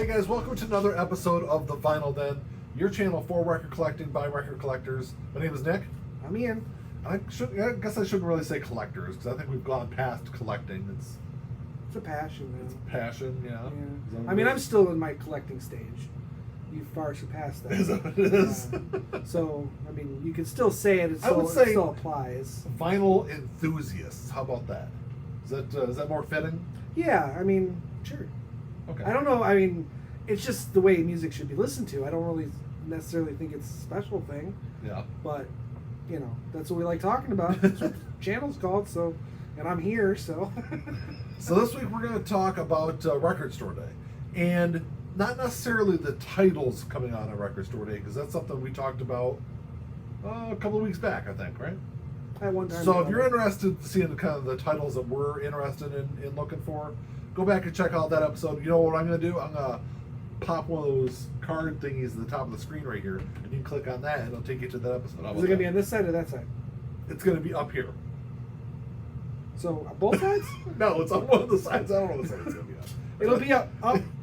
Hey guys, welcome to another episode of The Vinyl Den, your channel for record collecting by record collectors. My name is Nick. I'm Ian. I guess I shouldn't really say collectors because I think we've gone past collecting. It's It's a passion, man. passion, yeah. I mean, I'm still in my collecting stage. You've far surpassed that. Is that what it is? So, I mean, you can still say it. It I would still, say it still applies. Vinyl enthusiasts. How about that? Is that more fitting? Yeah, I mean, sure. Okay. I don't know. I mean, it's just the way music should be listened to. I don't really necessarily think it's a special thing. Yeah. But, you know, that's what we like talking about. That's what the channel's called. So, and I'm here, so. So this week we're going to talk about Record Store Day, and not necessarily the titles coming out on Record Store Day, because that's something we talked about a couple of weeks back, I think, right? At one time. So if you're interested in seeing kind of the titles that we're interested in looking for, go back and check out that episode. You know what I'm going to do? I'm going to pop one of those card thingies at the top of the screen right here, and you can click on that, and it'll take you to that episode. Is it going to be on this side or that side? It's going to be up here. So, both sides? No, it's on one of the sides. I don't know what side it's going to be on. It'll be up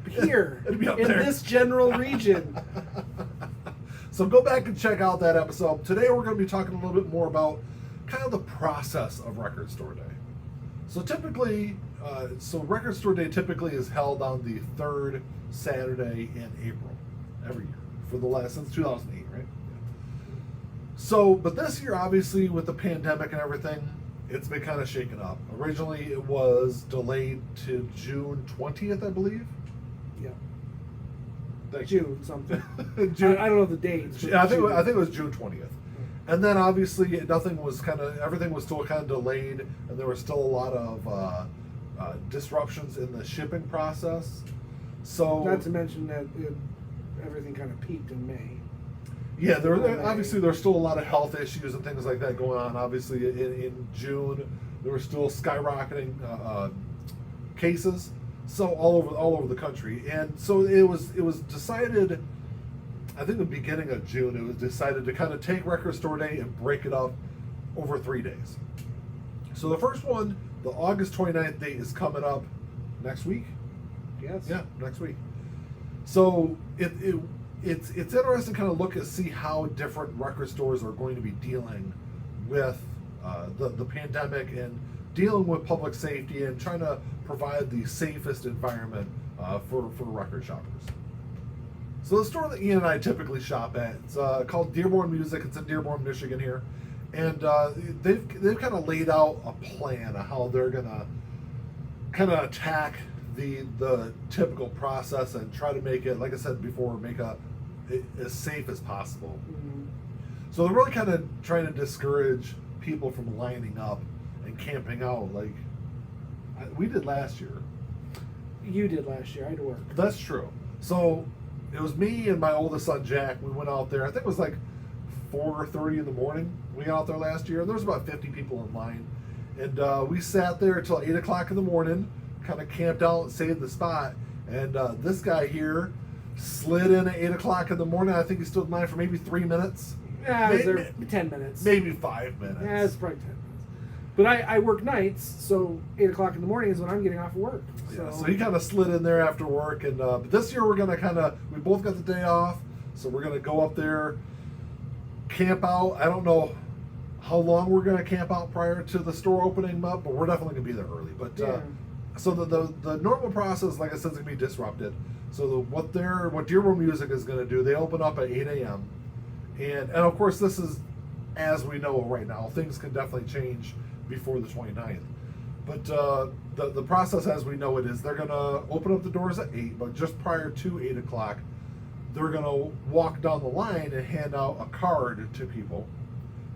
here. It'll be up in there. this general region. So go back and check out that episode. Today we're going to be talking a little bit more about kind of the process of Record Store Day. So typically, Record Store Day typically is held on the third Saturday in April every year since 2008, right? So, but this year, obviously, with the pandemic and everything, it's been kind of shaken up. Originally, it was delayed to June 20th, I believe. Yeah. Thank you. June something. June. I don't know the dates. I think it was June 20th. And then obviously everything was still kind of delayed, and there was still a lot of disruptions in the shipping process. So not to mention that everything kind of peaked in May. Yeah, obviously there's still a lot of health issues and things like that going on. Obviously in June there were still skyrocketing cases, so all over the country, and so it was decided. I think the beginning of June, it was decided to kind of take Record Store Day and break it up over 3 days. So the first one, the August 29th date, is coming up next week. Yes. Yeah, next week. So it's interesting to kind of see how different record stores are going to be dealing with the pandemic and dealing with public safety and trying to provide the safest environment for record shoppers. So the store that Ian and I typically shop at, it's called Dearborn Music. It's in Dearborn, Michigan here, and they've kind of laid out a plan of how they're gonna kind of attack the typical process and try to make it, like I said before, make it as safe as possible. Mm-hmm. So they're really kind of trying to discourage people from lining up and camping out like we did last year. You did last year. I had to work. That's true. So it was me and my oldest son Jack. We went out there. I think it was like 4:30 in the morning. We got out there last year. There was about 50 people in line, and we sat there until 8 o'clock in the morning. Kind of camped out and saved the spot. And this guy here slid in at 8 o'clock in the morning. I think he stood in line for maybe 3 minutes. Yeah, I was there 10 minutes. Maybe 5 minutes. Yeah, it's probably 10 minutes. But I work nights, so 8 o'clock in the morning is when I'm getting off of work. So he kind of slid in there after work, and but this year we're gonna we both got the day off, so we're gonna go up there, camp out. I don't know how long we're gonna camp out prior to the store opening up, but we're definitely gonna be there early. But so the normal process, like I said, is gonna be disrupted. So what Dearborn Music is gonna do, they open up at 8 a.m. and of course this is as we know right now. Things can definitely change before the 29th. But the process as we know it is they're going to open up the doors at 8, but just prior to 8 o'clock, they're going to walk down the line and hand out a card to people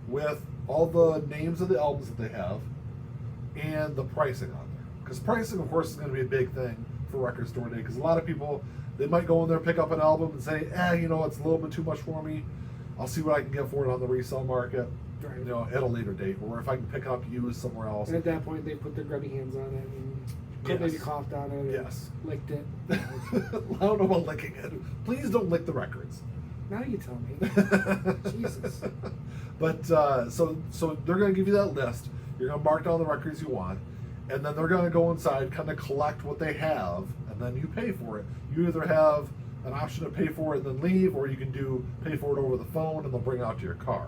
with all the names of the albums that they have and the pricing on there. Because pricing, of course, is going to be a big thing for Record Store Day, because a lot of people, they might go in there, pick up an album and say, it's a little bit too much for me. I'll see what I can get for it on the resale market. Right. At a later date, or if I can pick up used somewhere else. And at that point, they put their grubby hands on it and maybe coughed on it. Yes. Licked it. I don't know about licking it. Please don't lick the records. Now you tell me. Jesus. But so they're going to give you that list. You're going to mark down the records you want, and then they're going to go inside, kind of collect what they have, and then you pay for it. You either have an option to pay for it and then leave, or you can pay for it over the phone and they'll bring it out to your car.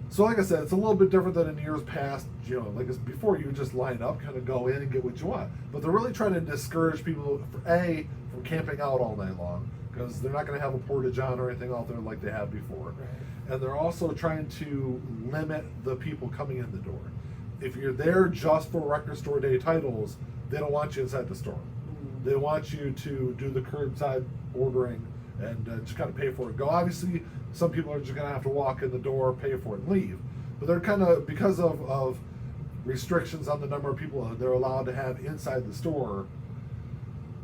So like I said, it's a little bit different than in years past. Like before, you would just line up, kind of go in and get what you want. But they're really trying to discourage people, from camping out all night long, because they're not going to have a porta-john or anything out there like they have before. Right. And they're also trying to limit the people coming in the door. If you're there just for record store day titles, they don't want you inside the store. Mm-hmm. They want you to do the curbside ordering and just kind of pay for it. Go. Obviously, some people are just going to have to walk in the door, pay for it, and leave. But they're kind of, because of restrictions on the number of people they're allowed to have inside the store,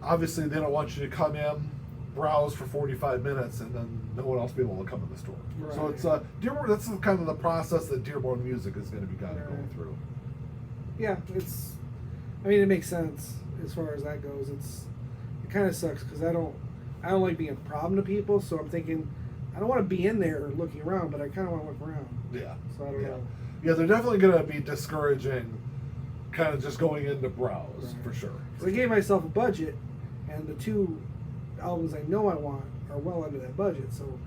obviously they don't want you to come in, browse for 45 minutes, and then no one else be able to come in the store. Right. So it's Dearborn. That's kind of the process that Dearborn Music is going to be kind of going through. Yeah, it makes sense as far as that goes. It kind of sucks because I don't like being a problem to people. So I'm thinking I don't want to be in there looking around, but I kind of want to look around. Yeah. So I don't know. Yeah, they're definitely going to be discouraging, kind of just going in to browse for sure. So I gave myself a budget, and the two albums I know I want are well under that budget. So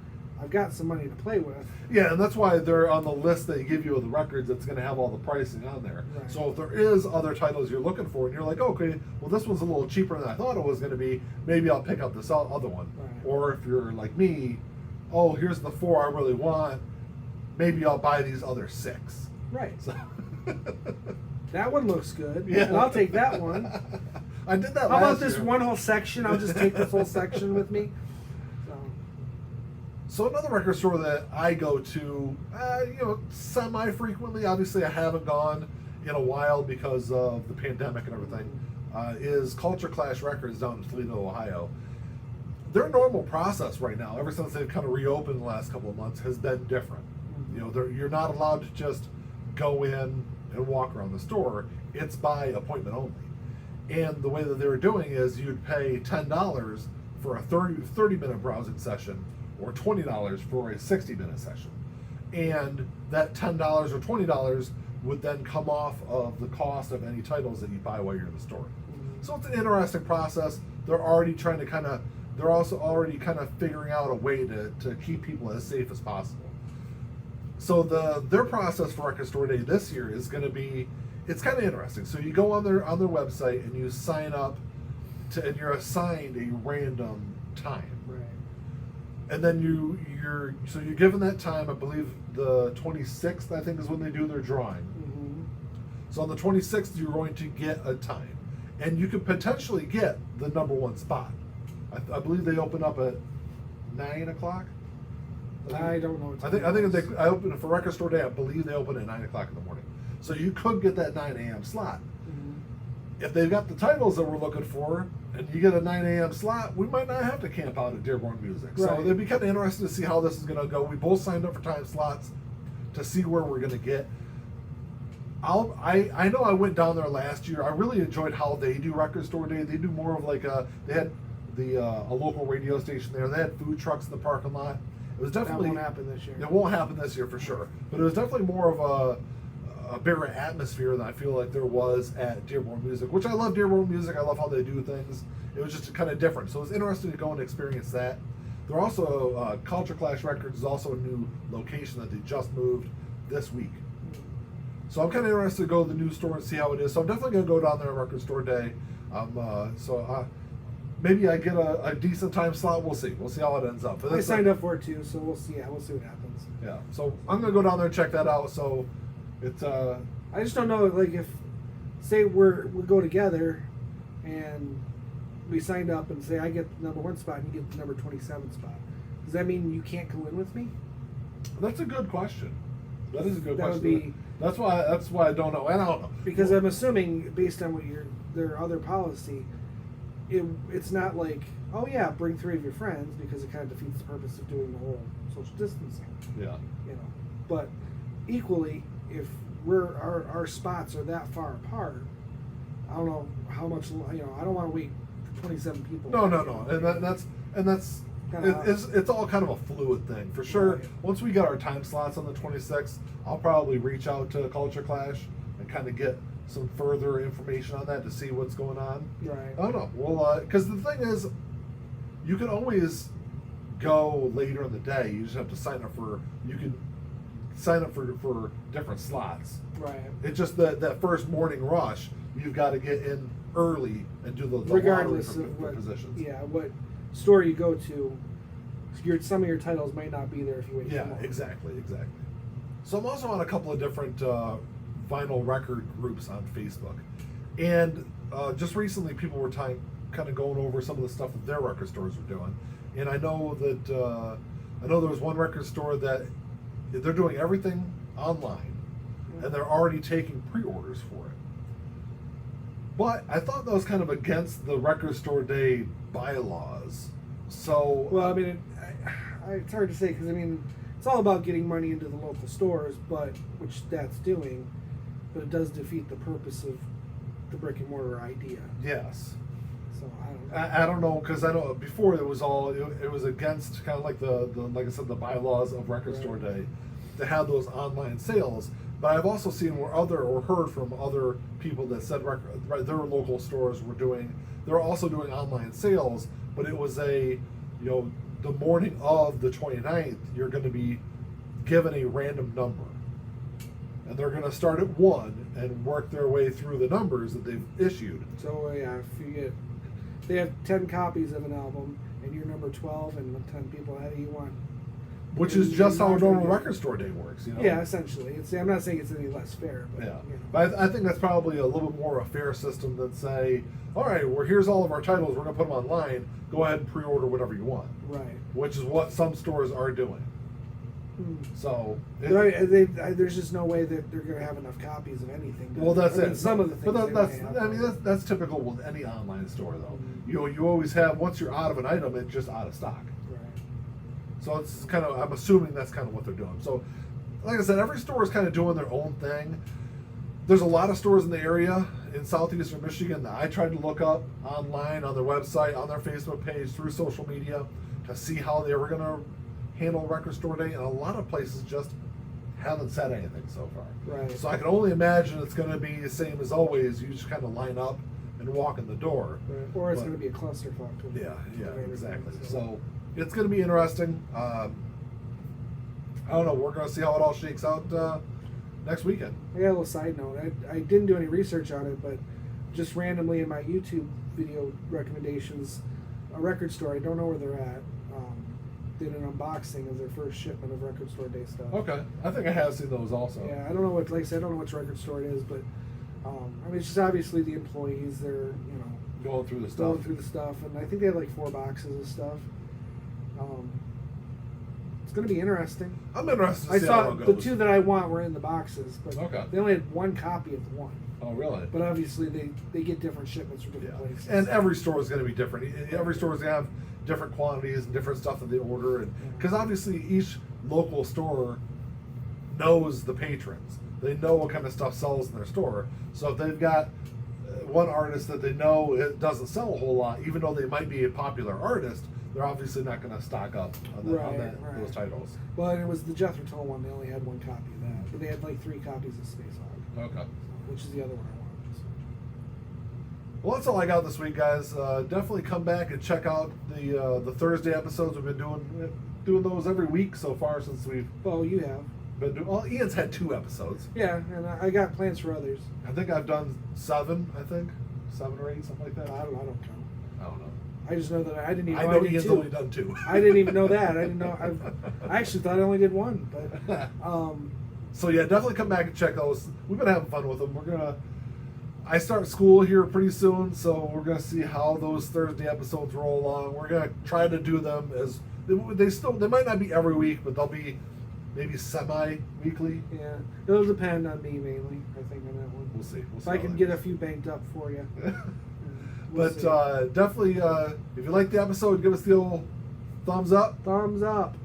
I've got some money to play with. Yeah, and that's why they're on the list they give you of the records. It's going to have all the pricing on there. Right. So if there is other titles you're looking for, and you're like, okay, well this one's a little cheaper than I thought it was going to be, maybe I'll pick up this other one. Right. Or if you're like me, oh, here's the 4 I really want, maybe I'll buy these other 6. Right. So that one looks good. Yeah. And I'll take that one. I did that. How last about this year. one whole section? I'll just take the full section with me. So another record store that I go to, semi-frequently, obviously I haven't gone in a while because of the pandemic and everything, is Culture Clash Records down in Toledo, Ohio. Their normal process right now, ever since they've kind of reopened the last couple of months, has been different. You're not allowed to just go in and walk around the store. It's by appointment only. And the way that they were doing is you'd pay $10 for a 30-minute browsing session, or $20 for a 60-minute session. And that $10 or $20 would then come off of the cost of any titles that you buy while you're in the store. Mm-hmm. So it's an interesting process. They're already they're also already kind of figuring out a way to keep people as safe as possible. So their process for Record Store Day this year is going to be, it's kind of interesting. So you go on their website and you sign up and you're assigned a random time. And then you're given that time. I believe the 26th, I think, is when they do their drawing. Mm-hmm. So on the 26th, you're going to get a time, and you could potentially get the number 1 spot. I believe they open up at 9 o'clock. I don't know. I think I open for Record Store Day. I believe they open at 9 o'clock in the morning. So you could get that 9 a.m. slot. Mm-hmm. If they've got the titles that we're looking for, and you get a 9 a.m. slot, we might not have to camp out at Dearborn Music. Right. So it'd be kind of interesting to see how this is going to go. We both signed up for time slots to see where we're going to get. I know I went down there last year. I really enjoyed how they do Record Store Day. They do more of like they had a local radio station there. They had food trucks in the parking lot. It was definitely, that won't happen this year. It won't happen this year for sure. But it was definitely more of a bigger atmosphere than I feel like there was at Dearborn Music, which I love Dearborn Music. I love how they do things. It was just kind of different. So it was interesting to go and experience that. They're also, Culture Clash Records is also a new location that they just moved this week. So I'm kind of interested to go to the new store and see how it is. So I'm definitely going to go down there on Record Store Day. Maybe I get a decent time slot. We'll see. We'll see how it ends up. But I signed up for it too, so we'll see. We'll see what happens. Yeah. So I'm going to go down there and check that out. So it's I just don't know, like, if say we go together and we signed up and say I get the number 1 spot and you get the number 27 spot, does that mean you can't go in with me? That's a good question. That is a good That question. would be, that's why I don't know. And I don't know. because I'm assuming based on what their other policy, it's not like, oh yeah, bring 3 of your friends, because it kind of defeats the purpose of doing the whole social distancing. Yeah. But equally, if our spots are that far apart, I don't know how much. I don't want to wait for 27 people. No, and that's it's all kind of a fluid thing for sure. Right. Once we get our time slots on the 26th, I'll probably reach out to Culture Clash and kind of get some further information on that to see what's going on. Right. I don't know. Well, because the thing is, you can always go later in the day. You just have to sign up for. You can sign up for different slots. Right. It's just that first morning rush. You've got to get in early and do the Regardless lottery of for what positions. Yeah, what store you go to, some of your titles might not be there if you wait. Yeah, too long. exactly. So I'm also on a couple of different vinyl record groups on Facebook, and just recently people were kind of going over some of the stuff that their record stores were doing, and I know that there was one record store that they're doing everything online, and they're already taking pre-orders for it. But I thought that was kind of against the record store day bylaws. So well, I mean, it's hard to say because I mean, it's all about getting money into the local stores, which that's doing, but it does defeat the purpose of the brick and mortar idea. yes. So I don't know. I don't know, because I know before it was against kind of like the like I said, the bylaws of record store day to have those online sales. But I've also seen or heard from other people that said their local stores they're also doing online sales, but it was the morning of the 29th, you're going to be given a random number. And they're going to start at 1 and work their way through the numbers that they've issued. So yeah, if they have 10 copies of an album and you're number 12 and 10 people ahead of you won. Which is just how a normal record store day works, Yeah, essentially. I'm not saying it's any less fair, but yeah. But I think that's probably a little bit more a fair system than say, all right, here's all of our titles, we're going to put them online, go ahead and pre-order whatever you want. Right. Which is what some stores are doing. So there's just no way that they're going to have enough copies of anything. Well, that's it. Some of the things. But that's typical with any online store, though. You always have, once you're out of an item, it's just out of stock. Right. So it's kind of, I'm assuming that's kind of what they're doing. So, like I said, every store is kind of doing their own thing. There's a lot of stores in the area in southeastern Michigan that I tried to look up online, on their website, on their Facebook page, through social media, to see how they were going to handle record store day, and a lot of places just haven't said anything so far. Right. So I can only imagine it's going to be the same as always. You just kind of line up and walk in the door. Right. Or it's going to be a clusterfuck. Yeah, exactly. So it's going to be interesting. I don't know. We're going to see how it all shakes out next weekend. I got a little side note. I didn't do any research on it, but just randomly in my YouTube video recommendations, a record store, I don't know where they're at, did an unboxing of their first shipment of record store day stuff. Okay, I think I have seen those also. Yeah, I don't know what, like I said, I don't know which record store it is, but I mean, it's just obviously the employees. They're going through the stuff, and I think they have like 4 boxes of stuff. It's going to be interesting. I'm interested to I see saw how it the goes. 2 that I want were in the boxes, but Okay. they only had 1 copy of the one. Oh, really? But obviously they get different shipments from different places. And every store is going to be different. Every store is going to have different quantities and different stuff that they order, and because obviously each local store knows the patrons. They know what kind of stuff sells in their store. So if they've got one artist that they know it doesn't sell a whole lot, even though they might be a popular artist, they're obviously not going to stock up on those titles. Well, and it was the Jethro Tull one. They only had 1 copy of that, but they had like 3 copies of Space Hog. Okay. Which is the other one I wanted. So. Well, that's all I got this week, guys. Definitely come back and check out the Thursday episodes. We've been doing those every week so far since we've Well, you have. been doing. Well, Ian's had 2 episodes. Yeah, and I got plans for others. I think I've done 7. 7 or 8, something like that. I don't count. I don't know. I just know that I didn't even I know know I did Ian's 2. only done 2. I didn't even know that. I didn't know. I actually thought I only did 1, but So yeah, definitely come back and check those. We've been having fun with them. I start school here pretty soon, so we're gonna see how those Thursday episodes roll along. We're gonna try to do them as they might not be every week, but they'll be maybe semi-weekly. yeah, it'll depend on me mainly. I think on that one. We'll see. If I can get a few banked up for you. But definitely, if you like the episode, give us the old thumbs up. Thumbs up.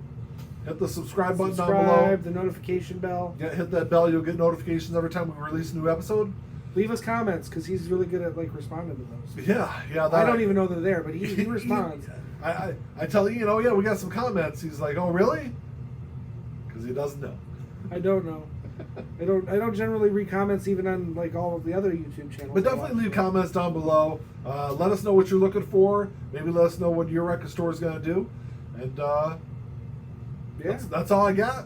Hit the subscribe button down below. The notification bell. Yeah, hit that bell. You'll get notifications every time we release a new episode. Leave us comments because he's really good at responding to those. Yeah. I don't even know they're there, but he responds. I tell Ian, oh yeah, we got some comments. He's like, oh really? Because he doesn't know. I don't know. I don't generally read comments even on like all of the other YouTube channels. But definitely leave comments down below. Let us know what you're looking for. Maybe let us know what your record store is going to do. And that's all I got.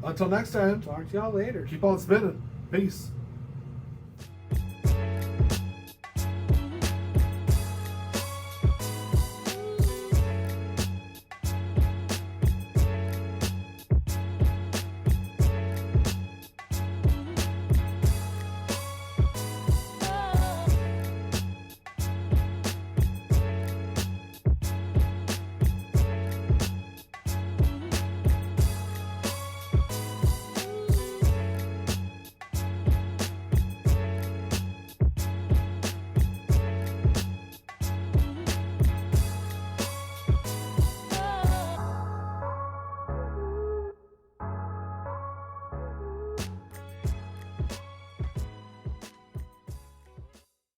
Until next time, Talk to y'all later. keep on spinning. Peace.